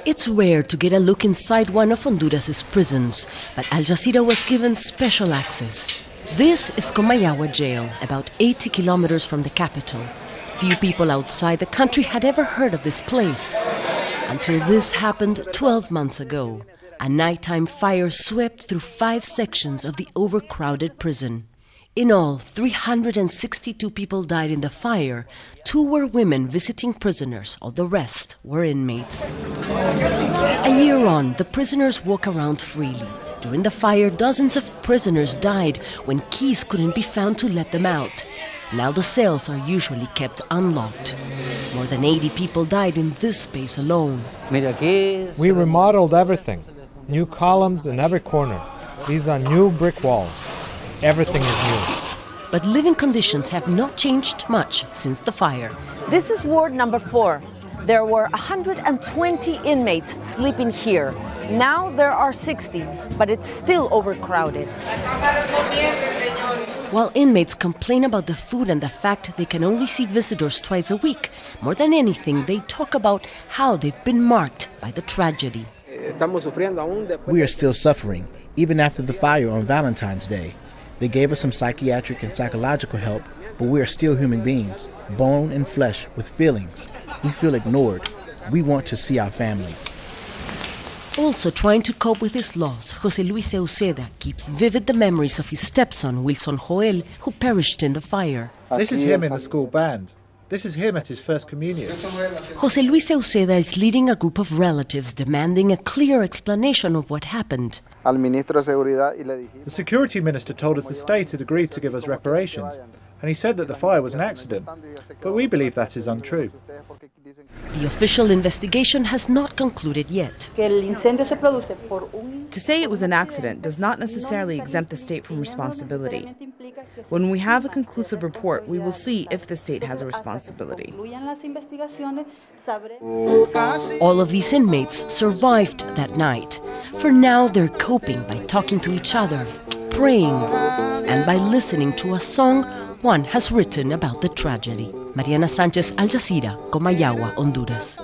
It's rare to get a look inside one of Honduras' prisons, but Al Jazeera was given special access. This is Comayagua Jail, about 80 kilometers from the capital. Few people outside the country had ever heard of this place, until this happened 12 months ago. A nighttime fire swept through 5 sections of the overcrowded prison. In all, 362 people died in the fire. 2 were women visiting prisoners, all the rest were inmates. A year on, the prisoners walk around freely. During the fire, dozens of prisoners died when keys couldn't be found to let them out. Now the cells are usually kept unlocked. More than 80 people died in this space alone. We remodeled everything. New columns in every corner. These are new brick walls. Everything is new. But living conditions have not changed much since the fire. This is ward number 4. There were 120 inmates sleeping here. Now there are 60, but it's still overcrowded. While inmates complain about the food and the fact they can only see visitors twice a week, more than anything, they talk about how they've been marked by the tragedy. We are still suffering, even after the fire on Valentine's Day. They gave us some psychiatric and psychological help, but we are still human beings, bone and flesh with feelings. We feel ignored. We want to see our families. Also trying to cope with his loss, José Luis Euceda keeps vivid the memories of his stepson, Wilson Joel, who perished in the fire. This is him in the school band. This is him at his first communion. José Luis Euceda is leading a group of relatives demanding a clear explanation of what happened. The security minister told us the state had agreed to give us reparations, and he said that the fire was an accident, but we believe that is untrue. The official investigation has not concluded yet. To say it was an accident does not necessarily exempt the state from responsibility. When we have a conclusive report, we will see if the state has a responsibility. All of these inmates survived that night. For now, they're coping by talking to each other, praying, and by listening to a song one has written about the tragedy. Mariana Sanchez, Al Jazeera, Comayagua, Honduras.